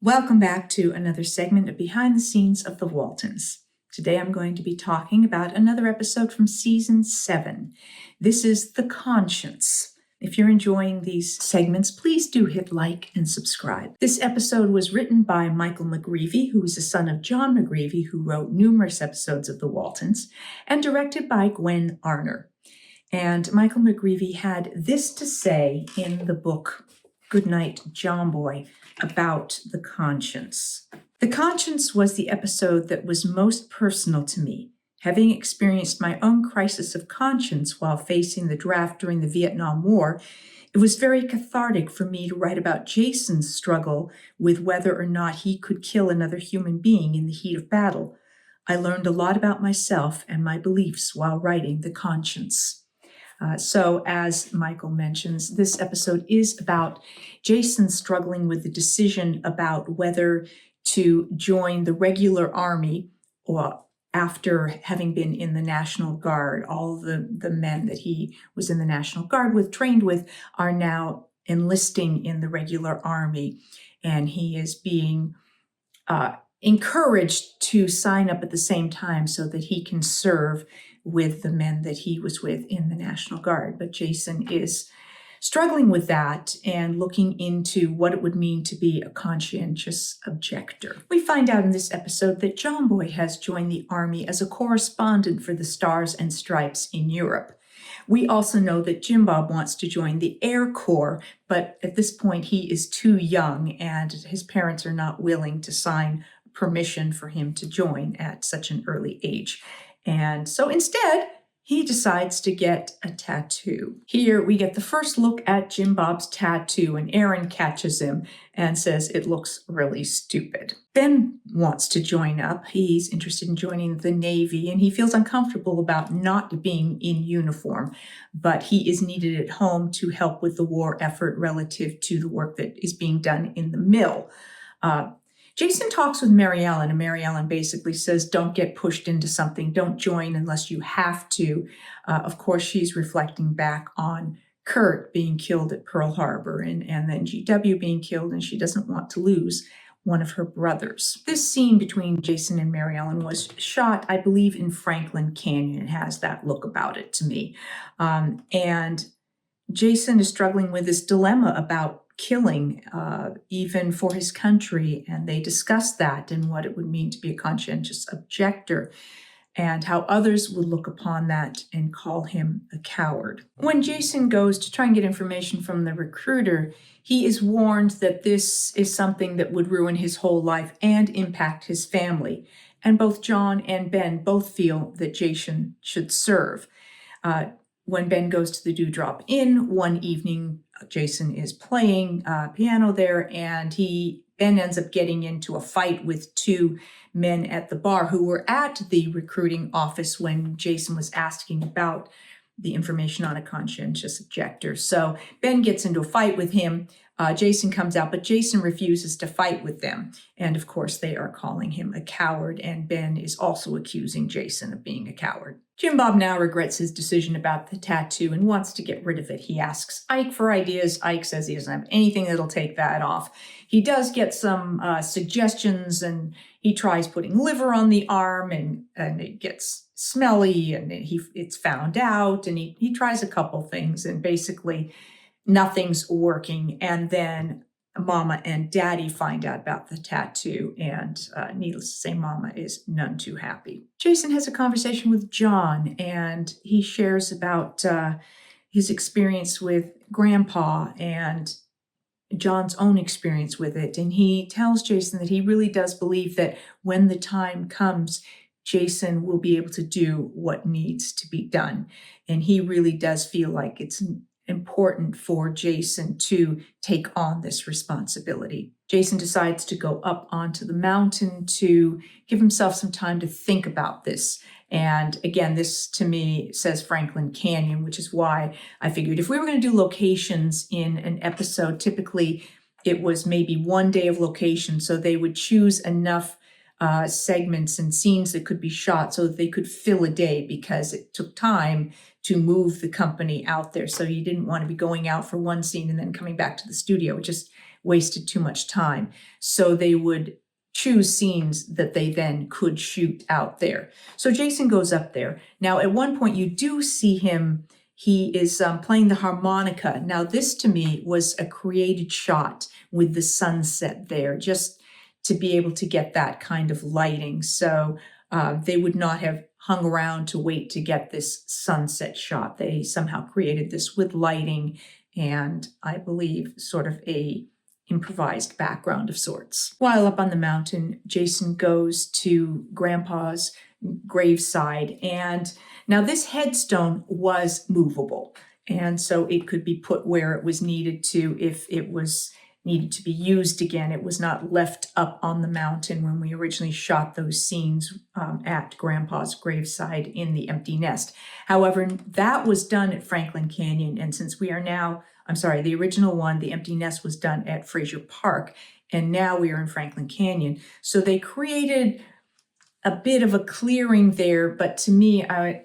Welcome back to another segment of Behind the Scenes of the Waltons. Today I'm going to be talking about another episode from Season 7. This is The Conscience. If you're enjoying these segments, please do hit like and subscribe. This episode was written by Michael McGreevy, who is the son of John McGreevy, who wrote numerous episodes of The Waltons, and directed by Gwen Arner. And Michael McGreevy had this to say in the book Goodnight, John Boy, about The Conscience. The Conscience was the episode that was most personal to me. Having experienced my own crisis of conscience while facing the draft during the Vietnam War, it was very cathartic for me to write about Jason's struggle with whether or not he could kill another human being in the heat of battle. I learned a lot about myself and my beliefs while writing The Conscience. So as Michael mentions, this episode is about Jason struggling with the decision about whether to join the regular army or after having been in the National Guard. All the men that he was in the National Guard with, trained with, are now enlisting in the regular army. And he is being encouraged to sign up at the same time so that he can serve with the men that he was with in the National Guard. But Jason is struggling with that and looking into what it would mean to be a conscientious objector. We find out in this episode that John Boy has joined the Army as a correspondent for the Stars and Stripes in Europe. We also know that Jim Bob wants to join the Air Corps, but at this point he is too young and his parents are not willing to sign permission for him to join at such an early age. And so instead, he decides to get a tattoo. Here we get the first look at Jim Bob's tattoo, and Aaron catches him and says it looks really stupid. Ben wants to join up. He's interested in joining the Navy, and he feels uncomfortable about not being in uniform, but he is needed at home to help with the war effort relative to the work that is being done in the mill. Jason talks with Mary Ellen, and Mary Ellen basically says, don't get pushed into something. Don't join unless you have to. Of course, she's reflecting back on Kurt being killed at Pearl Harbor and then GW being killed, and she doesn't want to lose one of her brothers. This scene between Jason and Mary Ellen was shot, I believe, in Franklin Canyon. It has that look about it to me. And Jason is struggling with this dilemma about killing, even for his country, and they discuss that and what it would mean to be a conscientious objector and how others would look upon that and call him a coward. When Jason goes to try and get information from the recruiter, he is warned that this is something that would ruin his whole life and impact his family. And both John and Ben both feel that Jason should serve. When Ben goes to the Dewdrop Inn one evening, Jason is playing piano there, and Ben ends up getting into a fight with two men at the bar who were at the recruiting office when Jason was asking about the information on a conscientious objector. So Ben gets into a fight with him. Jason comes out, but Jason refuses to fight with them. And of course, they are calling him a coward, and Ben is also accusing Jason of being a coward. Jim Bob now regrets his decision about the tattoo and wants to get rid of it. He asks Ike for ideas. Ike says he doesn't have anything that'll take that off. He does get some suggestions, and he tries putting liver on the arm, and it gets smelly, and it's found out, and he tries a couple things, and basically nothing's working. And then Mama and Daddy find out about the tattoo, and needless to say, Mama is none too happy. Jason has a conversation with John, and he shares about his experience with Grandpa and John's own experience with it. And he tells Jason that he really does believe that when the time comes, Jason will be able to do what needs to be done. And he really does feel like it's important for Jason to take on this responsibility. Jason decides to go up onto the mountain to give himself some time to think about this. And again, this to me says Franklin Canyon, which is why I figured if we were going to do locations in an episode, typically it was maybe one day of location. So they would choose enough segments and scenes that could be shot so that they could fill a day, because it took time to move the company out there. So you didn't want to be going out for one scene and then coming back to the studio. It just wasted too much time. So they would choose scenes that they then could shoot out there. So Jason goes up there. Now, at one point, you do see him. He is playing the harmonica. Now, this to me was a created shot with the sunset there, just to be able to get that kind of lighting. So they would not have hung around to wait to get this sunset shot. They somehow created this with lighting and, I believe, sort of a improvised background of sorts. While up on the mountain, Jason goes to Grandpa's graveside, and now this headstone was movable, and so it could be put where it was needed to if it was needed to be used again. It was not left up on the mountain when we originally shot those scenes at Grandpa's graveside in the empty nest. However, that was done at Franklin Canyon, and since we are now, the original one, the empty nest, was done at Fraser Park, and now we are in Franklin Canyon. So they created a bit of a clearing there, but to me, I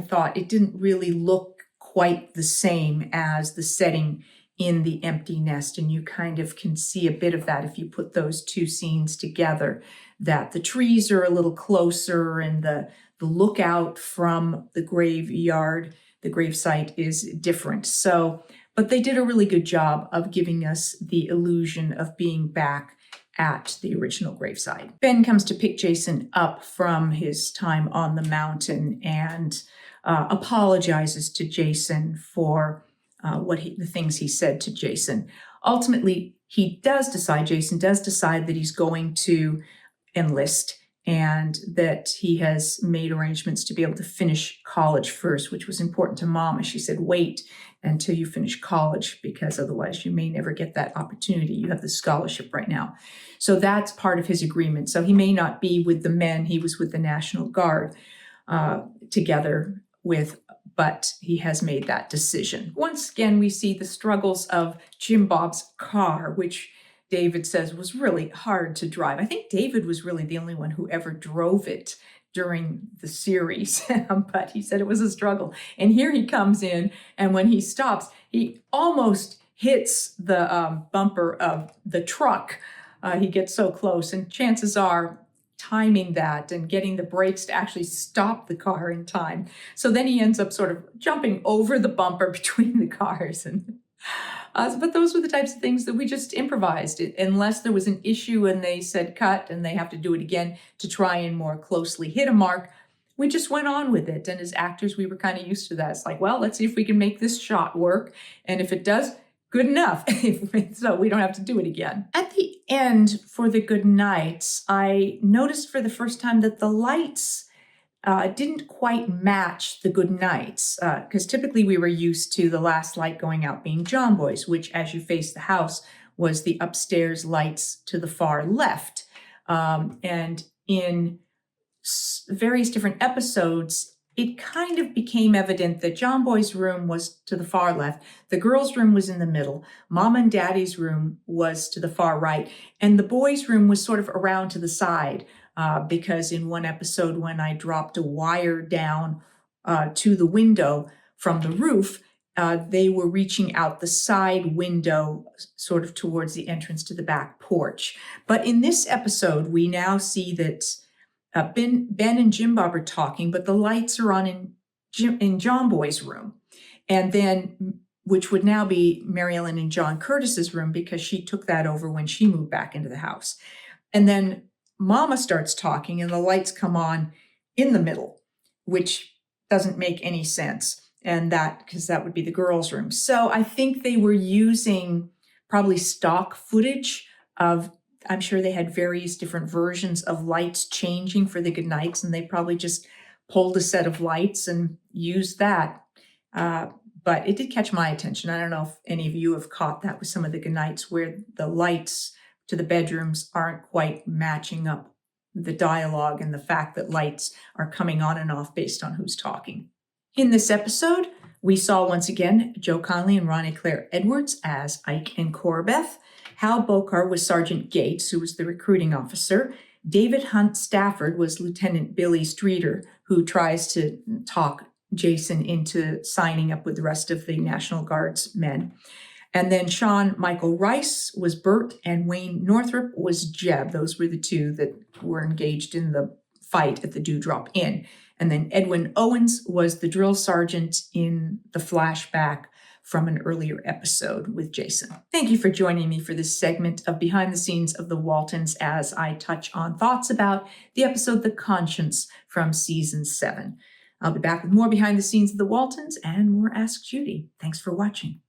thought it didn't really look quite the same as the setting in the empty nest, and you kind of can see a bit of that if you put those two scenes together, that the trees are a little closer and the lookout from the graveyard, the gravesite, is different. So, but they did a really good job of giving us the illusion of being back at the original gravesite. Ben comes to pick Jason up from his time on the mountain and apologizes to Jason for the things he said to Jason. Ultimately, Jason does decide that he's going to enlist and that he has made arrangements to be able to finish college first, which was important to Mama. She said, wait until you finish college, because otherwise you may never get that opportunity. You have the scholarship right now. So that's part of his agreement. So he may not be with the men he was with the National Guard together with, but he has made that decision. Once again, we see the struggles of Jim Bob's car, which David says was really hard to drive. I think David was really the only one who ever drove it during the series, but he said it was a struggle. And here he comes in, and when he stops, he almost hits the bumper of the truck. He gets so close, and chances are timing that and getting the brakes to actually stop the car in time. So then he ends up sort of jumping over the bumper between the cars. And but those were the types of things that we just improvised, unless there was an issue and they said cut and they have to do it again to try and more closely hit a mark. We just went on with it. And as actors, we were kind of used to that. It's like, well, let's see if we can make this shot work. And if it does, good enough. So we don't have to do it again. At the end, for the good nights, I noticed for the first time that the lights didn't quite match the good nights, because typically we were used to the last light going out being John Boy's, which, as you face the house, was the upstairs lights to the far left. And in various different episodes, it kind of became evident that John Boy's room was to the far left, the girls' room was in the middle, Mom and Daddy's room was to the far right, and the boys' room was sort of around to the side. Because in one episode, when I dropped a wire down to the window from the roof, they were reaching out the side window, sort of towards the entrance to the back porch. But in this episode, we now see that Ben and Jim Bob are talking, but the lights are on in John Boy's room. And then, which would now be Mary Ellen and John Curtis's room, because she took that over when she moved back into the house. And then Mama starts talking and the lights come on in the middle, which doesn't make any sense. And because that would be the girls' room. So I think they were using probably stock footage of, I'm sure they had various different versions of lights changing for the good nights, and they probably just pulled a set of lights and used that. But it did catch my attention. I don't know if any of you have caught that with some of the good nights where the lights to the bedrooms aren't quite matching up the dialogue and the fact that lights are coming on and off based on who's talking. In this episode, we saw once again Joe Conley and Ronnie Claire Edwards as Ike and Corbeth. Hal Bokar was Sergeant Gates, who was the recruiting officer. David Hunt Stafford was Lieutenant Billy Streeter, who tries to talk Jason into signing up with the rest of the National Guard's men. And then Sean Michael Rice was Bert, and Wayne Northrup was Jeb. Those were the two that were engaged in the fight at the Dewdrop Inn. And then Edwin Owens was the drill sergeant in the flashback from an earlier episode with Jason. Thank you for joining me for this segment of Behind the Scenes of the Waltons as I touch on thoughts about the episode The Conscience from season 7. I'll be back with more Behind the Scenes of the Waltons and more Ask Judy. Thanks for watching.